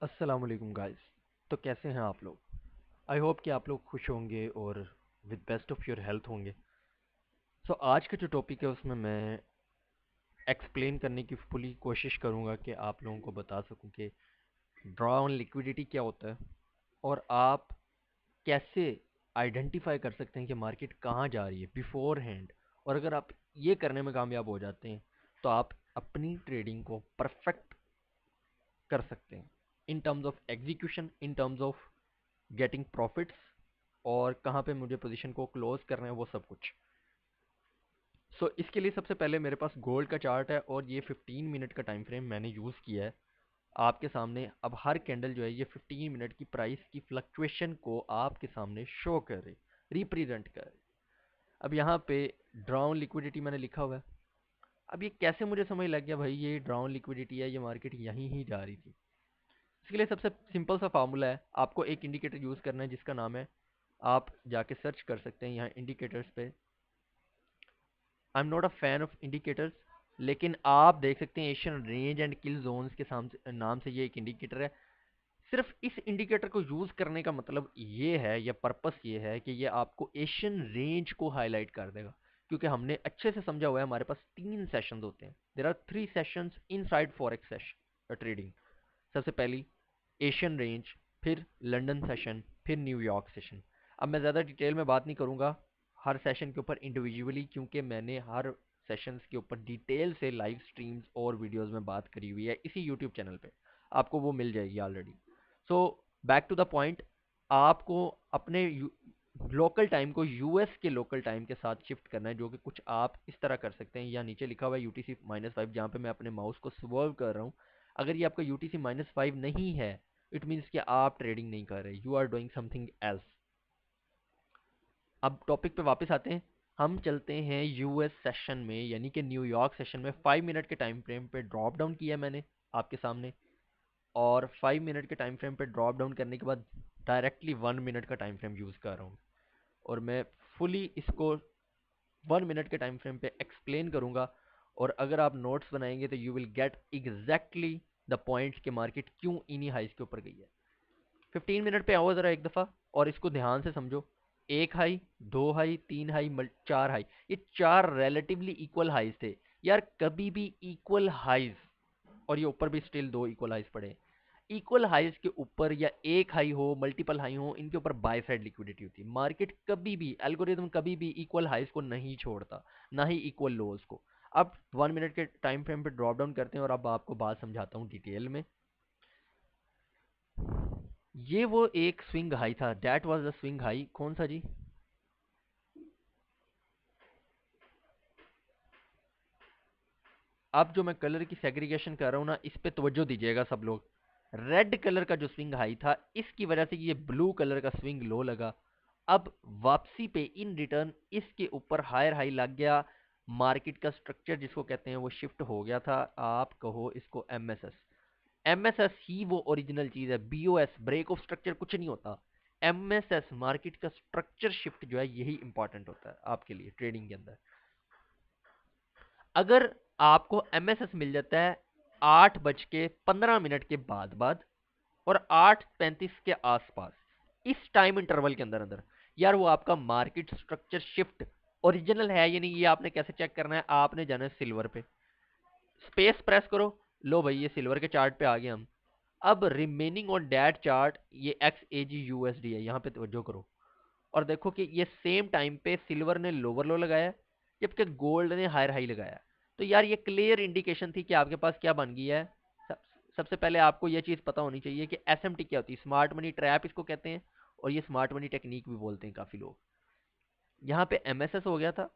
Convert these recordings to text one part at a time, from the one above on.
अस्सलाम वालेकुम गाइस। तो कैसे हैं आप लोग? आई होप कि आप लोग खुश होंगे और with best of your health होंगे। सो आज का जो टॉपिक है उसमें मैं एक्सप्लेन करने की फुली कोशिश करूंगा कि आप लोगों को बता सकूं कि ड्रॉ ऑन लिक्विडिटी क्या होता है और आप कैसे आइडेंटिफाई कर सकते हैं कि मार्केट कहाँ जा रही है बिफोर हैंड। और अगर आप ये करने में कामयाब हो जाते हैं तो आप अपनी ट्रेडिंग को परफेक्ट कर सकते हैं in terms of execution, in terms of getting profits, और कहाँ पे मुझे पोजीशन को क्लोज करना है वो सब कुछ। इसके लिए सबसे पहले मेरे पास गोल्ड का चार्ट है और ये 15 मिनट का टाइम फ्रेम मैंने यूज़ किया है आपके सामने। अब हर कैंडल जो है ये 15 मिनट की प्राइस की फ्लक्चुएशन को आपके सामने शो कर रही, रिप्रेजेंट कर रही। अब यहाँ पे ड्राउन लिक्विडिटी मैंने लिखा हुआ है। अब ये कैसे मुझे समझ लग गया भाई ये ड्राउन लिक्विडिटी है, ये मार्केट यहीं ही जा रही थी? इसके लिए सबसे सिंपल सा फार्मूला है, आपको एक इंडिकेटर यूज़ करना है जिसका नाम है, आप जाके सर्च कर सकते हैं यहाँ इंडिकेटर्स पे। I am not a fan of indicators, लेकिन आप देख सकते हैं Asian range and kill zones के नाम से ये एक इंडिकेटर है। सिर्फ इस इंडिकेटर को यूज़ करने का मतलब ये है या पर्पस ये है कि ये आपको एशियन रेंज को हाईलाइट कर देगा, क्योंकि हमने अच्छे से समझा हुआ है हमारे पास 3 सेशंस होते हैं। There are 3 sessions inside forex trading. सबसे पहली एशियन रेंज, फिर लंदन सेशन, फिर न्यूयॉर्क सेशन। अब मैं ज़्यादा डिटेल में बात नहीं करूँगा हर सेशन के ऊपर इंडिविजुअली, क्योंकि मैंने हर सेशंस के ऊपर डिटेल से लाइव स्ट्रीम्स और वीडियोस में बात करी हुई है इसी यूट्यूब चैनल पे, आपको वो मिल जाएगी already. So back to the point, आपको अपने लोकल टाइम को यूएस के लोकल टाइम के साथ शिफ्ट करना है, जो कि कुछ आप इस तरह कर सकते हैं। यहाँ नीचे लिखा हुआ है UTC-5, जहाँ पे मैं अपने माउस को स्वर्व कर रहा हूँ। अगर ये आपका UTC-5 नहीं है, इट मीन्स कि आप ट्रेडिंग नहीं कर रहे, you are doing something else. अब टॉपिक पे वापस आते हैं। हम चलते हैं यूएस सेशन में, यानी कि न्यूयॉर्क सेशन में 5 मिनट के टाइम फ्रेम पे ड्रॉप डाउन किया मैंने आपके सामने। और 5 मिनट के टाइम फ्रेम पे ड्रॉप डाउन करने के बाद डायरेक्टली 1 मिनट का टाइम फ्रेम यूज़ कर रहा हूँ। और मैं फुली इसको 1 मिनट के टाइम फ्रेम पे एक्सप्लेन करूंगा। और अगर आप नोट्स बनाएंगे तो you will get exactly the points के मार्केट क्यों इन्हीं हाइस के ऊपर गई है। 15 मिनट पे आओ ज़रा एक दफ़ा और इसको ध्यान से समझो। एक हाई, दो हाई, तीन हाई, चार हाई, ये चार रिलेटिवली इक्वल हाइज थे। यार कभी भी इक्वल हाइज, और ये ऊपर भी स्टिल दो इक्वल हाइज पड़े। इक्वल हाइज के ऊपर या एक हाई हो, मल्टीपल हाई हो, इनके ऊपर बाय साइड लिक्विडिटी होती है। मार्केट कभी भी, एल्गोरिदम कभी भी इक्वल हाइज को नहीं छोड़ता, ना ही इक्वल लोज को। अब 1 मिनट के टाइम फ्रेम पे ड्रॉप डाउन करते हैं और अब आपको बात समझाता हूँ डिटेल में। ये वो एक स्विंग हाई था, that was the swing high. कौन सा जी? अब जो मैं कलर की सेग्रीगेशन कर रहा हूँ ना, इस पे तवज्जो दीजिएगा सब लोग। रेड कलर का जो स्विंग हाई था, इसकी वजह से ये ब्लू कलर का स्विंग लो लगा। अब वापसी पे इन रिटर्न इसके ऊपर हायर हाई लग गया। मार्केट का स्ट्रक्चर जिसको कहते हैं वो शिफ्ट हो गया था। आप कहो इसको एमएसएस। एमएसएस ही वो ओरिजिनल चीज है, बीओएस ब्रेक ऑफ स्ट्रक्चर कुछ नहीं होता। एमएसएस मार्केट का स्ट्रक्चर शिफ्ट जो है यही इंपॉर्टेंट होता है आपके लिए ट्रेडिंग के अंदर। अगर आपको एमएसएस मिल जाता है 8:15 के बाद बाद और 8:35 के आसपास, इस टाइम इंटरवल के अंदर अंदर, यार वो आपका मार्केट स्ट्रक्चर शिफ्ट ओरिजिनल है या नहीं, ये आपने कैसे चेक करना है? आपने जाना है सिल्वर पे, स्पेस प्रेस करो, लो भाई ये सिल्वर के चार्ट पे आ गए हम। अब रिमेनिंग ऑन डैट चार्ट ये XAG USD है, यहाँ पे तवज्जो करो और देखो कि ये सेम टाइम पे सिल्वर ने लोअर लो लगाया जबकि गोल्ड ने हायर हाई लगाया। तो यार ये क्लियर इंडिकेशन थी कि आपके पास क्या बन गई है। सब, सबसे पहले आपको ये चीज़ पता होनी चाहिए कि SMT क्या होती है, स्मार्ट मनी ट्रैप इसको कहते हैं, और ये स्मार्ट मनी टेक्निक भी बोलते हैं काफ़ी लोग। यहाँ पे MSS हो गया था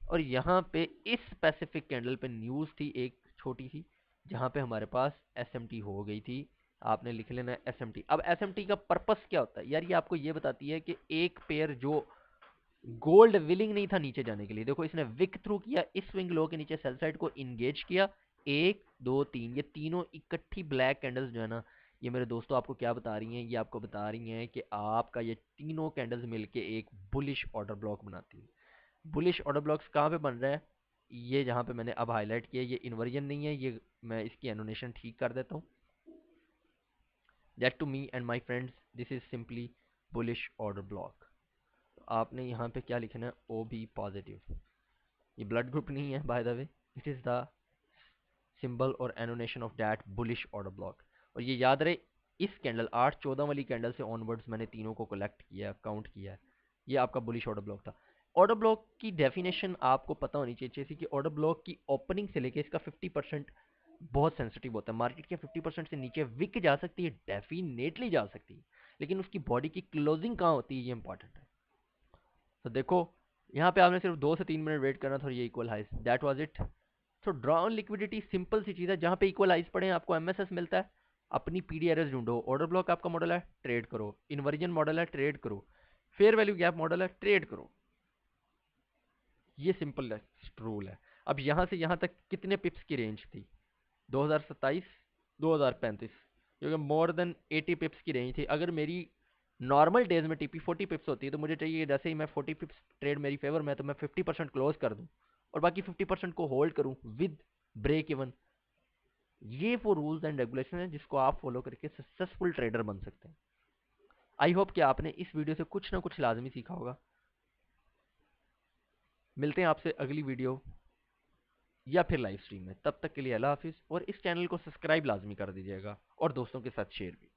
और यहाँ पे इस स्पेसिफिक कैंडल पे न्यूज़ थी एक छोटी सी, जहाँ पे हमारे पास SMT हो गई थी। आपने लिख लेना है SMT। अब SMT का पर्पस क्या होता है यार, ये आपको ये बताती है कि एक पेयर जो गोल्ड विलिंग नहीं था नीचे जाने के लिए, देखो इसने विक थ्रू किया, इस स्विंग लो के नीचे सेल साइड को इंगेज किया। एक दो तीन, ये तीनों इकट्ठी ब्लैक कैंडल्स जो है ना, ये मेरे दोस्तों आपको क्या बता रही हैं, ये आपको बता रही हैं कि आपका ये तीनों कैंडल्स मिलके एक बुलिश ऑर्डर ब्लॉक बनाती है। बुलिश ऑर्डर ब्लॉक्स कहाँ पे बन रहा है? ये जहाँ पे मैंने अब हाईलाइट किया, ये इन्वर्जन नहीं है, ये मैं इसकी एनोनेशन ठीक कर देता हूँ। That to me and my friends this is simply bullish order block. आपने यहाँ पे क्या लिखना है, ओ बी पॉजिटिव। ये ब्लड ग्रुप नहीं है by the way, it is the symbol और annotation of that bullish order block. और ये याद रहे, इस कैंडल 8-14 वाली कैंडल से ऑनवर्ड्स मैंने तीनों को कलेक्ट किया, काउंट किया है। ये आपका बुलिश ऑर्डर ब्लॉक था। ऑर्डर ब्लॉक की डेफिनेशन आपको पता होनी चाहिए, जैसे कि ऑर्डर ब्लॉक की ओपनिंग से लेके इसका 50% बहुत सेंसिटिव होता है। मार्केट के 50% से नीचे विक जा सकती है, डेफिनेटली जा सकती है, लेकिन उसकी बॉडी की क्लोजिंग कहाँ होती है, ये इंपॉर्टेंट है। तो देखो, यहाँ पे आपने सिर्फ 2 से 3 मिनट वेट करना था और ये इक्वल हाइस, दैट वाज इट। तो ड्रॉ ऑन लिक्विडिटी सिंपल सी चीज़ है, जहाँ पे इक्वल हाइस पड़े हैं आपको एमएसएस मिलता है, अपनी पीडीआरएस ढूंढो। ऑर्डर ब्लॉक आपका मॉडल है, ट्रेड करो। इन्वर्जन मॉडल है, ट्रेड करो। फेयर वैल्यू गैप मॉडल है, ट्रेड करो। ये सिंपल रूल है। अब यहाँ से यहाँ तक कितने पिप्स की रेंज थी, 2027 2035, क्योंकि मोर देन 80 पिप्स की रेंज थी। अगर मेरी नॉर्मल डेज में टीपी 40 पिप्स होती है, तो मुझे चाहिए जैसे ही मैं 40 पिप्स ट्रेड मेरी फेवर में है, तो मैं 50% क्लोज कर दूं और बाकी 50% को होल्ड करूं विद ब्रेक इवन। ये वो रूल्स एंड रेगुलेशन है जिसको आप फॉलो करके सक्सेसफुल ट्रेडर बन सकते हैं। आई होप कि आपने इस वीडियो से कुछ ना कुछ लाजमी सीखा होगा। मिलते हैं आपसे अगली वीडियो या फिर लाइव स्ट्रीम में, तब तक के लिए अल्लाह हाफिज़। और इस चैनल को सब्सक्राइब लाजमी कर दीजिएगा और दोस्तों के साथ शेयर भी।